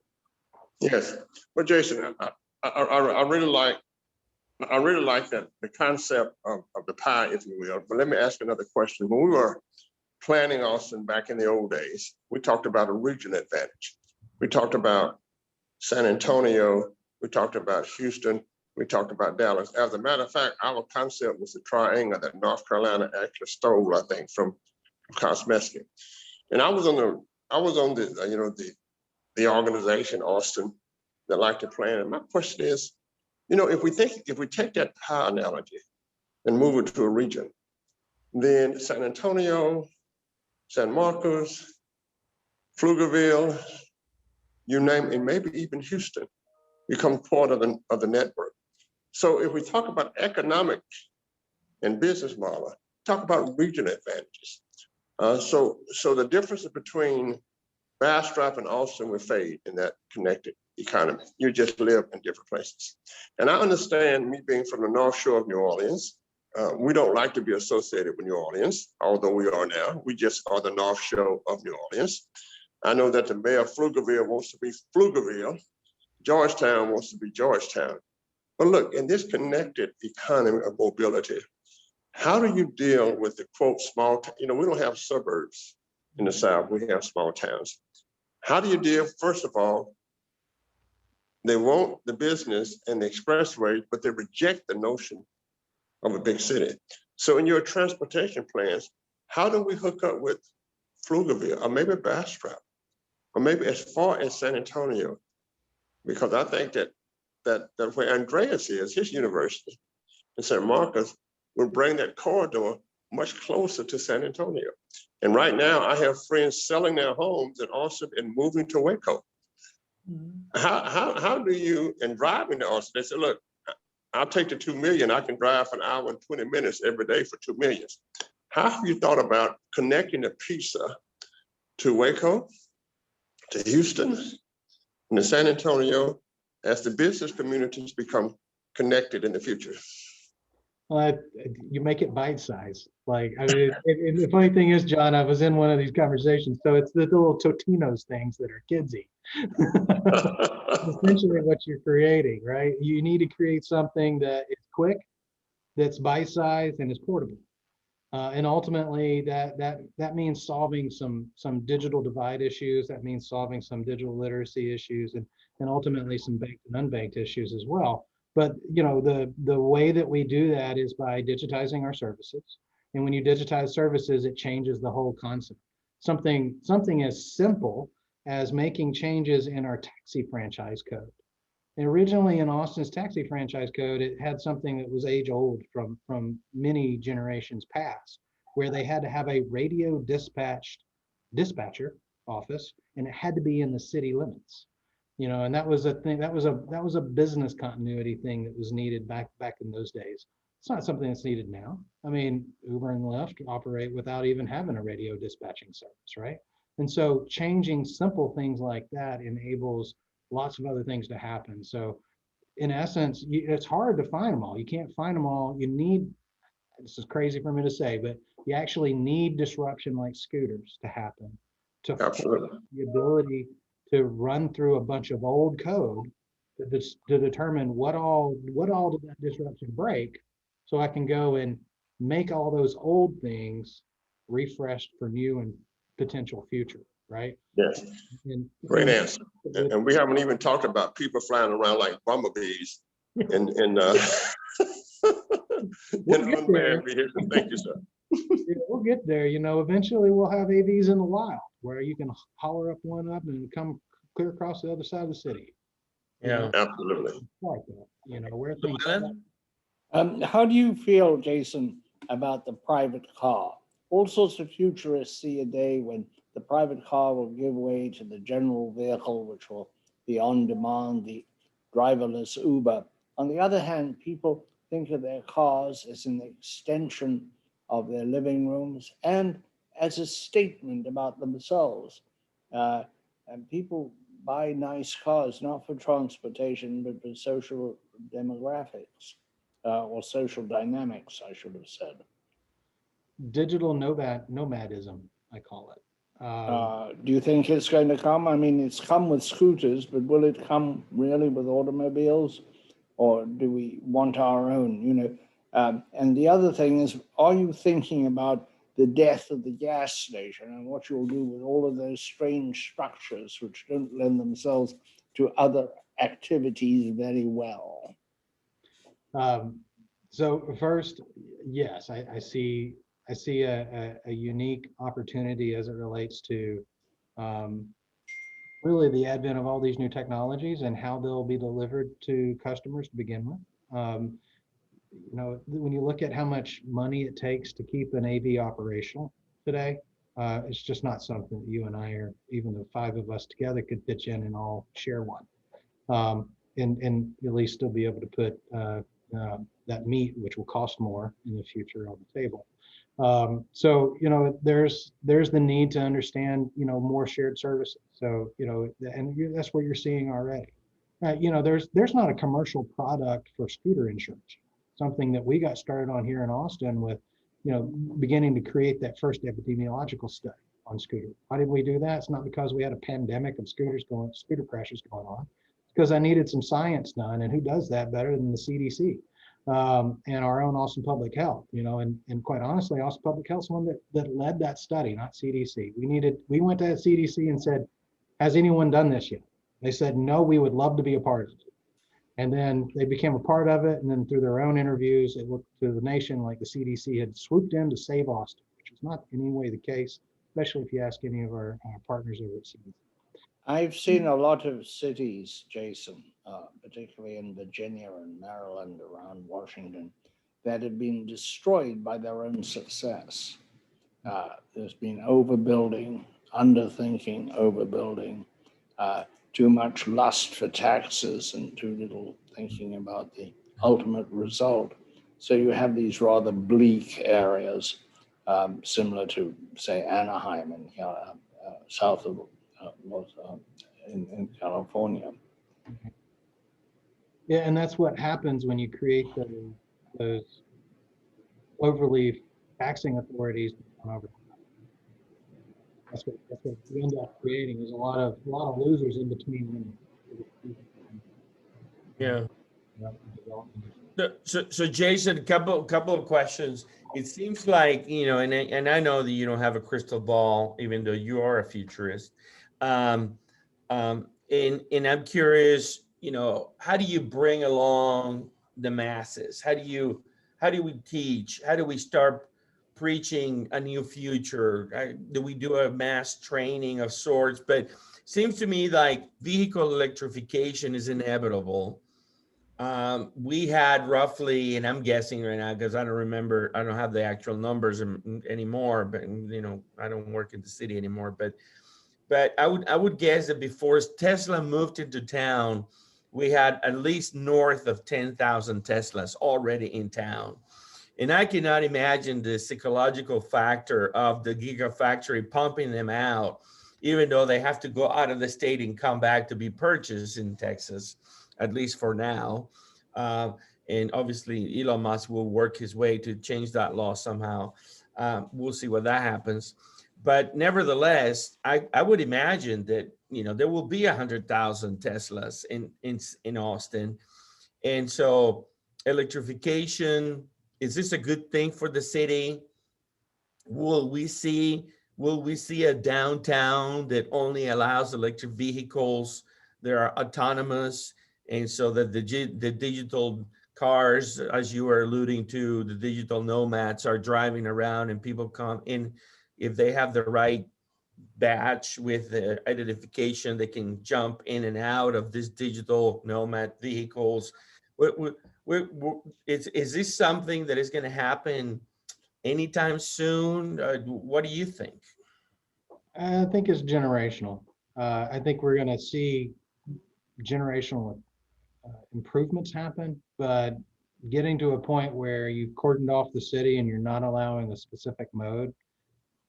Yes, well, Jason, I really like that, the concept of the pie, if you will. But let me ask another question. When we were planning Austin back in the old days, we talked about a regional advantage. We talked about San Antonio, we talked about Houston, we talked about Dallas. As a matter of fact, our concept was the triangle that North Carolina actually stole, I think, from Kosmeski. And I was on the you know, the organization Austin that liked to plan. And my question is, you know, if we take that pie analogy and move it to a region, then San Antonio, San Marcos, Pflugerville, you name it, maybe even Houston, become part of the network. So if we talk about economic and business model, talk about regional advantages. So the difference between Bastrop and Austin will fade in that connected economy. You just live in different places. And I understand, me being from the North Shore of New Orleans, we don't like to be associated with New Orleans, although we are now. We just are the North Shore of New Orleans. I know that the mayor of Pflugerville wants to be Pflugerville. Georgetown wants to be Georgetown. But look, in this connected economy of mobility, how do you deal with the quote small, we don't have suburbs in the South, we have small towns. How do you deal, first of all, they want the business and the expressway, but they reject the notion of a big city. So in your transportation plans, how do we hook up with Pflugerville or maybe Bastrop or maybe as far as San Antonio? Because I think that where Andreas is, his university in San Marcos, will bring that corridor much closer to San Antonio. And right now I have friends selling their homes in Austin and moving to Waco. How do you, and driving to Austin, they say, look, I'll take the 2 million, I can drive for an hour and 20 minutes every day for 2 million. How have you thought about connecting the pizza to Waco, to Houston, and to San Antonio as the business communities become connected in the future? Well, you make it bite-sized. Like, I mean, and the funny thing is, John, I was in one of these conversations, so it's the little Totino's things that are kidsy. Essentially what you're creating, right? You need to create something that is quick, that's bite-sized, and is portable. And ultimately, that means solving some digital divide issues. That means solving some digital literacy issues, and ultimately some banked and unbanked issues as well. But the way that we do that is by digitizing our services. And when you digitize services, it changes the whole concept. Something as simple as making changes in our taxi franchise code. And originally in Austin's taxi franchise code, it had something that was age old from many generations past, where they had to have a radio dispatcher office, and it had to be in the city limits. And that was a thing, that was a business continuity thing that was needed back in those days. It's not something that's needed now. I mean, Uber and Lyft operate without even having a radio dispatching service, right? And so changing simple things like that enables lots of other things to happen. So in essence, it's hard to find them all. You can't find them all. You need, this is crazy for me to say, but you actually need disruption like scooters to happen, to Absolutely. the ability to run through a bunch of old code to determine what all did that disruption break, so I can go and make all those old things refreshed for new and potential future, right? Yes, great answer. And we haven't even talked about people flying around like bumblebees in unmanned vehicles. Thank you, sir. Yeah, we'll get there. Eventually we'll have AVs in the wild where you can holler up one up and come clear across the other side of the city. Yeah. Absolutely. Like that. Where things. How do you feel, Jason, about the private car? All sorts of futurists see a day when the private car will give way to the general vehicle, which will be on demand, the driverless Uber. On the other hand, people think of their cars as an extension of their living rooms and as a statement about themselves. And people buy nice cars, not for transportation, but for social demographics or social dynamics, I should have said. Digital nomadism, I call it. Do you think it's going to come? I mean, it's come with scooters, but will it come really with automobiles? Or do we want our own, And the other thing is, are you thinking about the death of the gas station and what you'll do with all of those strange structures which don't lend themselves to other activities very well? So first, yes, I see a unique opportunity as it relates to really the advent of all these new technologies and how they'll be delivered to customers to begin with. When you look at how much money it takes to keep an AV operational today, it's just not something that you and I, or even the five of us together, could pitch in and all share one, and at least still be able to put that meat, which will cost more in the future, on the table. So there's the need to understand more shared services. So and that's what you're seeing already. There's not a commercial product for scooter insurance. Something that we got started on here in Austin with, beginning to create that first epidemiological study on scooters. Why did we do that? It's not because we had a pandemic of scooter crashes going on. It's because I needed some science done, and who does that better than the CDC and our own Austin Public Health? And quite honestly, Austin Public Health is one that led that study, not CDC. We went to CDC and said, has anyone done this yet? They said, no, we would love to be a part of it. And then they became a part of it. And then through their own interviews, it looked to the nation like the CDC had swooped in to save Austin, which is not in any way the case, especially if you ask any of our partners over at CDC. I've seen a lot of cities, Jason, particularly in Virginia and Maryland, around Washington, that have been destroyed by their own success. There's been overbuilding, underthinking, overbuilding, too much lust for taxes and too little thinking about the ultimate result. So you have these rather bleak areas, similar to, say, Anaheim and south of in California. Yeah, and that's what happens when you create those overly taxing authorities. That's what we end up creating is a lot of losers in between. Yeah. So Jason, a couple of questions. It seems like, and I know that you don't have a crystal ball, even though you are a futurist. And I'm curious, how do you bring along the masses? How do we teach? How do we start preaching a new future? Do we do a mass training of sorts? But seems to me like vehicle electrification is inevitable. We had roughly, and I'm guessing right now because I don't have the actual numbers anymore, but I don't work in the city anymore, but I would guess that before Tesla moved into town, we had at least north of 10,000 Teslas already in town. And I cannot imagine the psychological factor of the Gigafactory pumping them out, even though they have to go out of the state and come back to be purchased in Texas, at least for now. And obviously Elon Musk will work his way to change that law somehow. We'll see what that happens. But nevertheless, I would imagine that, there will be 100,000 Teslas in Austin. And so electrification, is this a good thing for the city? Will we see a downtown that only allows electric vehicles that are autonomous, and so that the digital cars, as you were alluding to, the digital nomads are driving around and people come in, if they have the right badge with the identification, they can jump in and out of this digital nomad vehicles. Is this something that is going to happen anytime soon? What do you think? I think it's generational. I think we're going to see generational improvements happen, but getting to a point where you've cordoned off the city and you're not allowing a specific mode,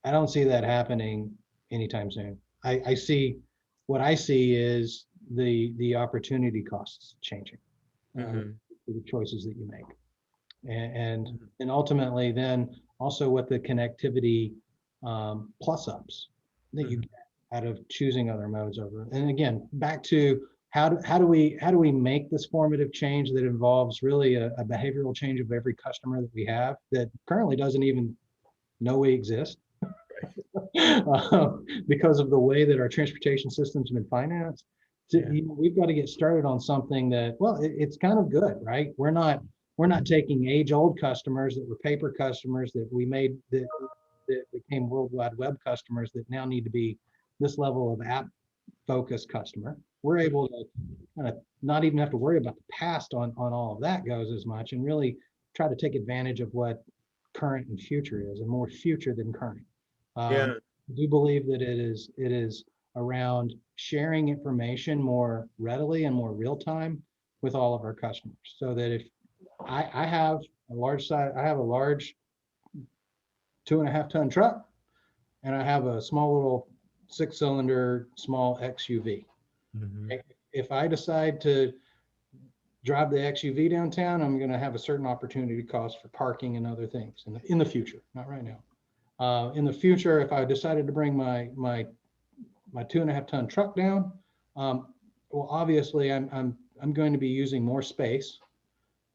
I don't see that happening anytime soon. I see is the opportunity costs changing, the choices that you make, and ultimately then also what the connectivity plus ups that you get out of choosing other modes over. And again, back to how do we make this formative change that involves really a behavioral change of every customer that we have that currently doesn't even know we exist. Because of the way that our transportation system's been financed. We've got to get started on something that, well, it's kind of good, right? We're not taking age-old customers that were paper customers that we made that became World Wide Web customers that now need to be this level of app-focused customer. We're able to kind of not even have to worry about the past on all of that goes as much, and really try to take advantage of what current and future is, and more future than current. I do believe that it is around sharing information more readily and more real time with all of our customers, so that if I have a large 2.5-ton truck and I have a small little 6-cylinder small XUV. If I decide to drive the XUV downtown, I'm going to have a certain opportunity cost for parking and other things in the future, not right now. In the future, if I decided to bring my 2.5 ton truck down, well, obviously I'm going to be using more space,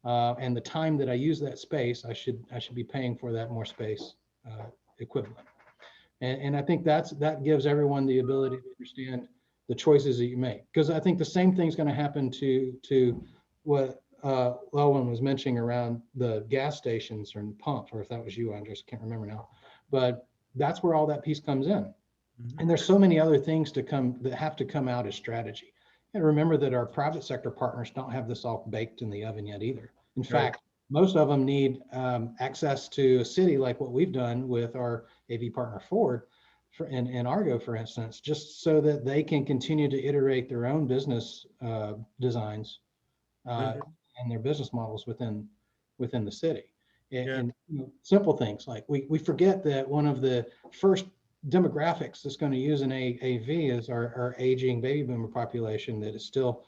and the time that I use that space, I should be paying for that more space equivalent. And I think that gives everyone the ability to understand the choices that you make, because I think the same thing's going to happen to what Llewelyn was mentioning around the gas stations or pumps, or if that was you, I just can't remember now. But that's where all that piece comes in. And there's so many other things that have to come out as strategy. And remember that our private sector partners don't have this all baked in the oven yet either. In fact, most of them need access to a city like what we've done with our AV partner Ford and Argo, for instance, just so that they can continue to iterate their own business designs and their business models within the city. And simple things like we forget that one of the first demographics that's going to use an AV is our aging baby boomer population that is still,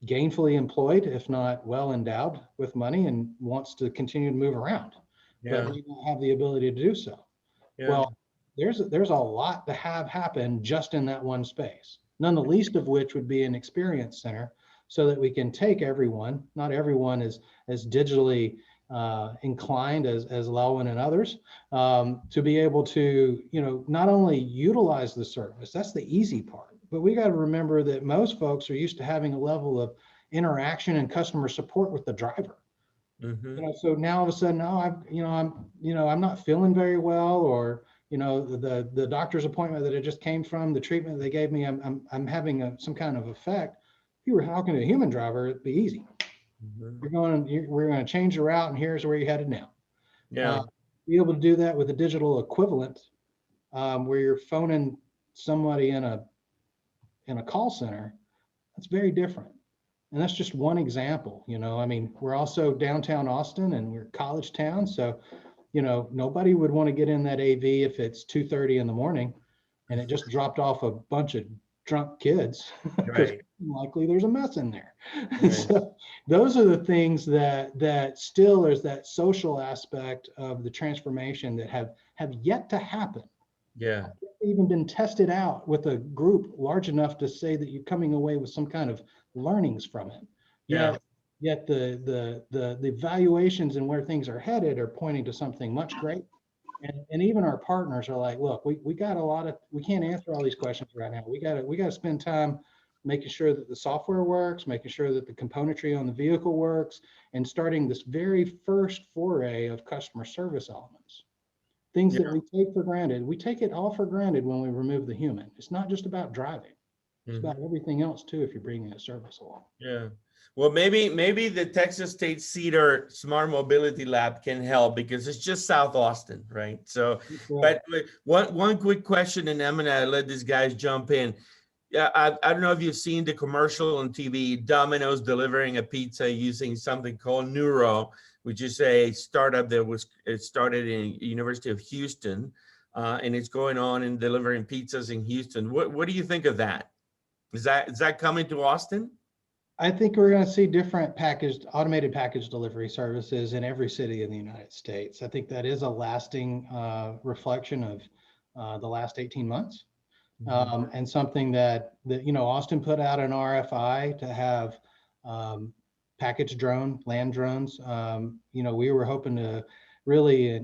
gainfully employed, if not well endowed with money, and wants to continue to move around, but we don't have the ability to do so. Well, there's a lot to have happen just in that one space, none the least of which would be an experience center, so that we can take everyone. Not everyone is as digitally inclined as Llewelyn and others, to be able to, not only utilize the service, that's the easy part, but we got to remember that most folks are used to having a level of interaction and customer support with the driver. So now all of a sudden, I'm not feeling very well, or the doctor's appointment that I just came from, the treatment they gave me, I'm having some kind of effect. If you were talking to a human driver, it'd be easy. We're going to change the route, and here's where you're headed now. Be able to do that with a digital equivalent, where you're phoning somebody in a call center. That's very different, and that's just one example. I mean, we're also downtown Austin, and we're college town, so nobody would want to get in that AV if it's 2:30 in the morning, and it just dropped off a bunch of drunk kids, because likely there's a mess in there. So those are the things that still there's that social aspect of the transformation that have yet to happen. Even been tested out with a group large enough to say that you're coming away with some kind of learnings from it. Yet the evaluations and where things are headed are pointing to something much greater. And even our partners are like, look, we got we can't answer all these questions right now. We got to spend time making sure that the software works, making sure that the componentry on the vehicle works, and starting this very first foray of customer service elements. Things that we take for granted. We take it all for granted when we remove the human. It's not just about driving. It's about everything else too, if you're bringing a service along. Well, maybe the Texas State CIEDAR Smart Mobility Lab can help, because it's just South Austin, right? So, but one quick question, and I'm gonna let these guys jump in. I don't know if you've seen the commercial on TV, Domino's delivering a pizza using something called Neuro, which is a startup that it started in University of Houston, and it's going on and delivering pizzas in Houston. What do you think of that? Is that coming to Austin? I think we're going to see different automated package delivery services in every city in the United States. I think that is a lasting reflection of the last 18 months, and something that Austin put out an RFI to have package land drones. We were hoping to really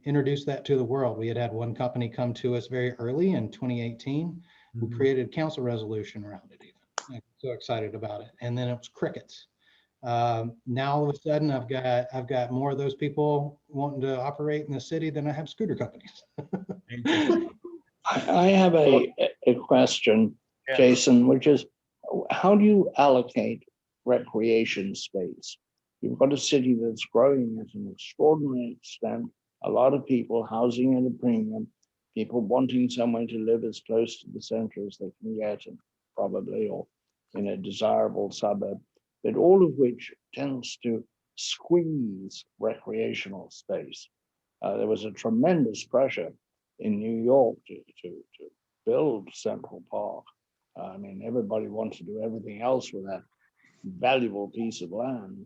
introduce that to the world. We had one company come to us very early in 2018. We created a council resolution around it even. I'm so excited about it. And then it was crickets. Now all of a sudden I've got more of those people wanting to operate in the city than I have scooter companies. I have a question, Jason, which is, how do you allocate recreation space? You've got a city that's growing at an extraordinary extent, a lot of people housing at a premium, people wanting somewhere to live as close to the center as they can get, and probably, or in a desirable suburb, but all of which tends to squeeze recreational space. There was a tremendous pressure in New York to build Central Park. I mean, everybody wants to do everything else with that valuable piece of land.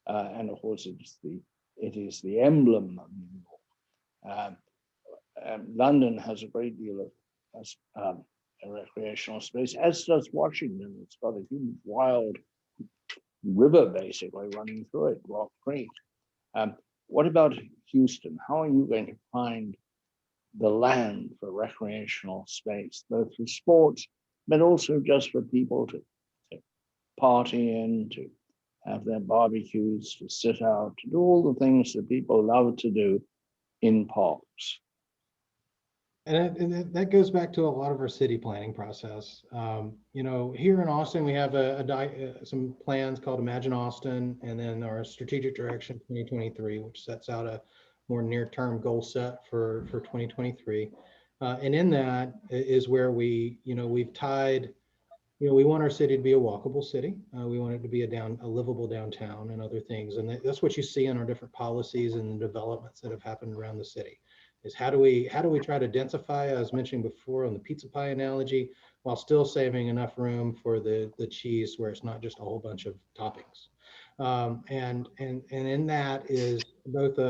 And of course, it is the emblem of New York. London has a great deal of recreational space, as does Washington. It's got a huge wild river basically running through it, Rock Creek. What about Houston? How are you going to find the land for recreational space, both for sports, but also just for people to party in, to have their barbecues, to sit out, to do all the things that people love to do in parks? And that goes back to a lot of our city planning process. You know, here in Austin, we have some plans called Imagine Austin, and then our Strategic Direction 2023, which sets out a more near-term goal set for 2023. And in that is where we've tied, we want our city to be a walkable city. We want it to be a livable downtown and other things. And that's what you see in our different policies and the developments that have happened around the city. Is how do we try to densify, as mentioned before on the pizza pie analogy, while still saving enough room for the cheese where it's not just a whole bunch of toppings. And in that is both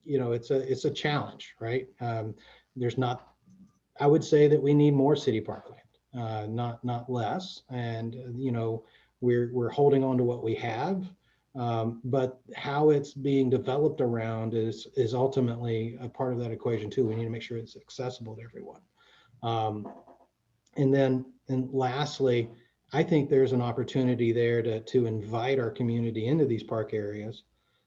it's a challenge, right? I would say that we need more city parkland, not less. And we're holding on to what we have. But how it's being developed around is ultimately a part of that equation too. We need to make sure it's accessible to everyone. And lastly, I think there's an opportunity there to invite our community into these park areas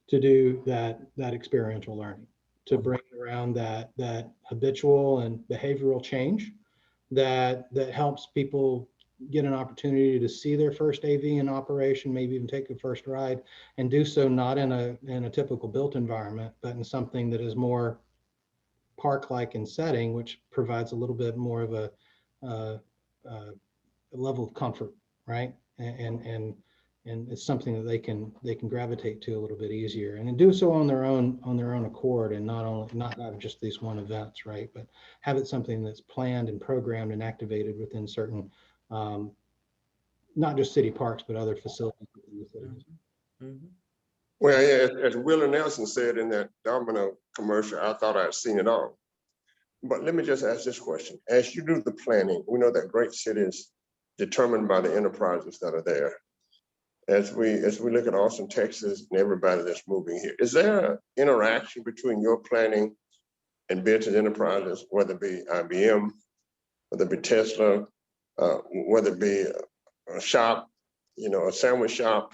to do that experiential learning, to bring around that habitual and behavioral change that helps people get an opportunity to see their first AV in operation, maybe even take the first ride, and do so not in a typical built environment, but in something that is more park-like in setting, which provides a little bit more of a level of comfort, right? And it's something that they can gravitate to a little bit easier, and do so on their own accord, and not have just these one events, right? But have it something that's planned and programmed and activated within certain not just city parks, but other facilities within the city. Mhm. Well, yeah, as Willie Nelson said in that Domino commercial, I thought I'd seen it all. But let me just ask this question. As you do the planning, we know that great cities determined by the enterprises that are there. As we look at Austin, Texas, and everybody that's moving here, is there an interaction between your planning and business enterprises, whether it be IBM, whether it be Tesla, whether it be a shop, a sandwich shop,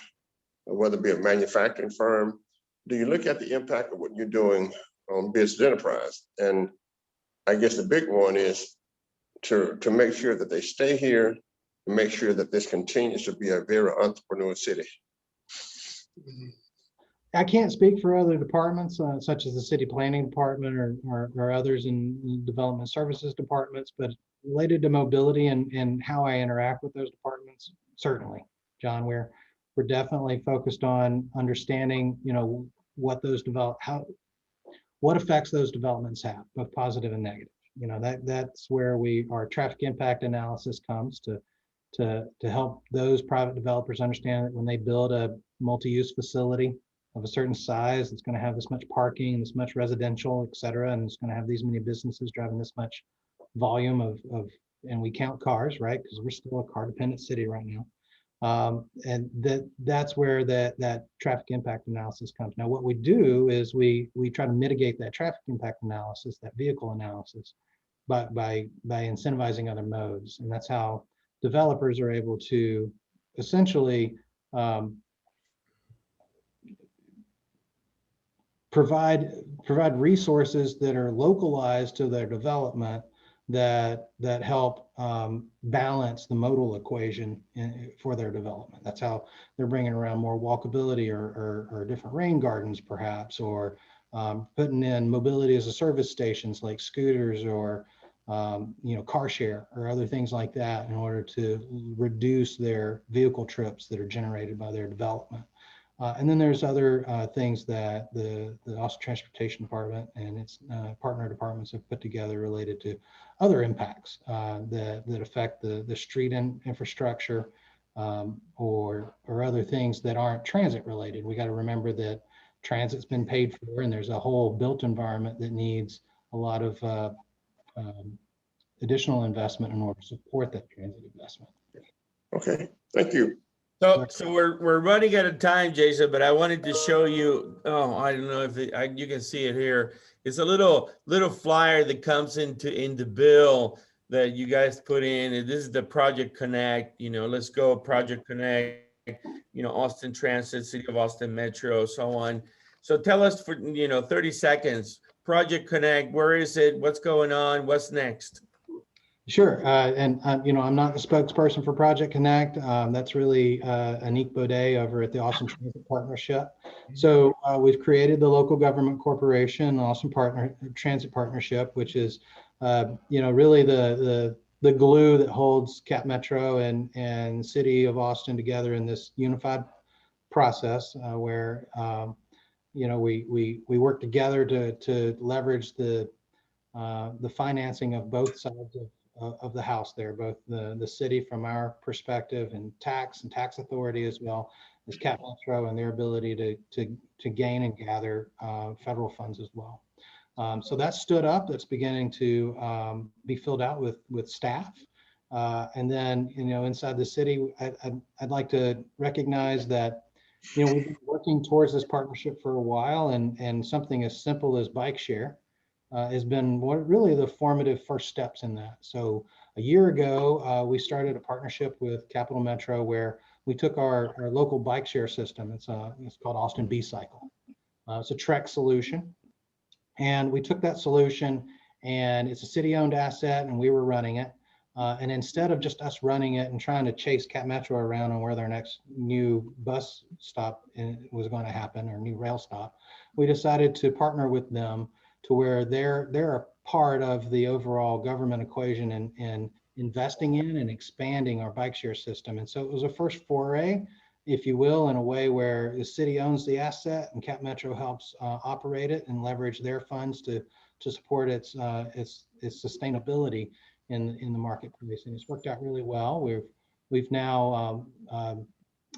or whether it be a manufacturing firm? Do you look at the impact of what you're doing on business enterprise? And I guess the big one is to make sure that they stay here, and make sure that this continues to be a very entrepreneurial city. I can't speak for other departments, such as the city planning department or others in development services departments, but related to mobility and how I interact with those departments, certainly, John, we're definitely focused on understanding, what effects those developments have, both positive and negative. That's where our traffic impact analysis comes to help those private developers understand that when they build a multi-use facility of a certain size, it's going to have this much parking, this much residential, et cetera, and it's going to have these many businesses driving this much volume of and we count cars, right? Because we're still a car-dependent city right now. And that's where that traffic impact analysis comes. Now, what we do is we try to mitigate that traffic impact analysis, that vehicle analysis, by incentivizing other modes, and that's how developers are able to essentially provide resources that are localized to their development that help balance the modal equation for their development. That's how they're bringing around more walkability or different rain gardens, perhaps, or putting in mobility as a service stations like scooters or car share or other things like that in order to reduce their vehicle trips that are generated by their development. And then there's other things that the Austin Transportation Department and its partner departments have put together related to other impacts that affect the street infrastructure or other things that aren't transit related. We got to remember that transit's been paid for, and there's a whole built environment that needs a lot of additional investment in order to support that transit investment. Okay, thank you. So we're running out of time, Jason, but I wanted to show you, oh, I don't know if you can see it here. It's a little flyer that comes in the bill that you guys put in, and this is the Project Connect, let's go Project Connect, Austin Transit, City of Austin Metro, so on. So tell us for, 30 seconds, Project Connect, where is it? What's going on? What's next? Sure, and I'm not the spokesperson for Project Connect. That's really Anik Baudet over at the Austin Transit Partnership. So we've created the local government corporation, Austin Transit Partnership, which is really the glue that holds Cap Metro and City of Austin together in this unified process where we work together to leverage the financing of both sides of the house there, both the city from our perspective and tax authority, as well as Cap Metro and their ability to gain and gather federal funds as well. So that's stood up. That's beginning to be filled out with staff. And then, inside the city, I'd like to recognize that, we've been working towards this partnership for a while, and something as simple as bike share has been really the formative first steps in that. So a year ago, we started a partnership with Capital Metro where we took our local bike share system. It's called Austin B-Cycle. It's a Trek solution. And we took that solution, and it's a city-owned asset, and we were running it. And instead of just us running it and trying to chase Cap Metro around on where their next new bus stop was going to happen, or new rail stop, we decided to partner with them to where they're a part of the overall government equation and investing in and expanding our bike share system. And so it was a first foray, if you will, in a way where the city owns the asset and Cap Metro helps operate it and leverage their funds to support its sustainability in the marketplace. And it's worked out really well. We've now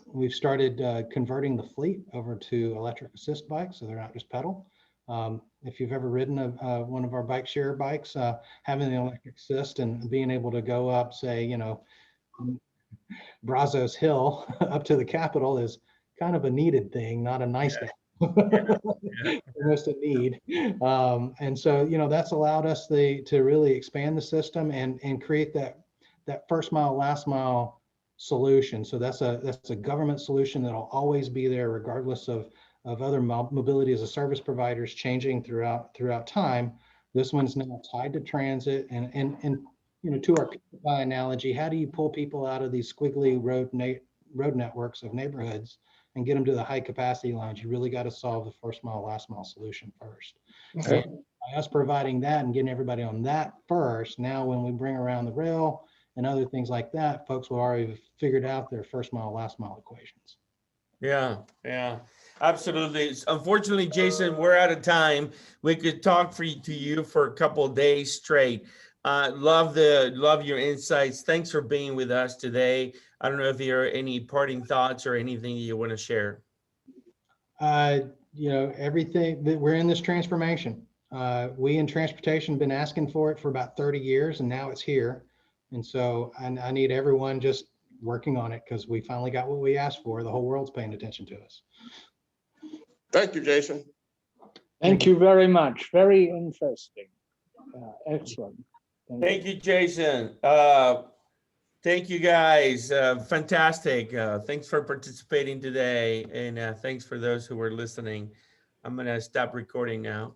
we've started converting the fleet over to electric assist bikes, so they're not just pedal. If you've ever ridden one of our bike share bikes, having the electric assist and being able to go up, say, Brazos Hill up to the Capitol is kind of a needed thing, not a nice to have. Just a need. And so, that's allowed us to really expand the system and create that first mile, last mile solution. So that's a government solution that'll always be there regardless of other mobility as a service providers changing throughout time. This one's now tied to transit and to our Pizza analogy, how do you pull people out of these squiggly road networks of neighborhoods and get them to the high capacity lines? You really got to solve the first mile, last mile solution first. Okay. And by us providing that and getting everybody on that first, now when we bring around the rail and other things like that, folks will already have figured out their first mile, last mile equations. Yeah, absolutely. Unfortunately, Jason, we're out of time. We could talk to you for a couple of days straight. Love your insights. Thanks for being with us today. I don't know if there are any parting thoughts or anything you want to share. Everything that we're in this transformation. We in transportation have been asking for it for about 30 years, and now it's here. And so I need everyone just working on it because we finally got what we asked for. The whole world's paying attention to us. Thank you, Jason. Thank you very much. Very interesting. Excellent. Thank you, Jason. Thank you, guys. Fantastic. Thanks for participating today. And thanks for those who were listening. I'm going to stop recording now.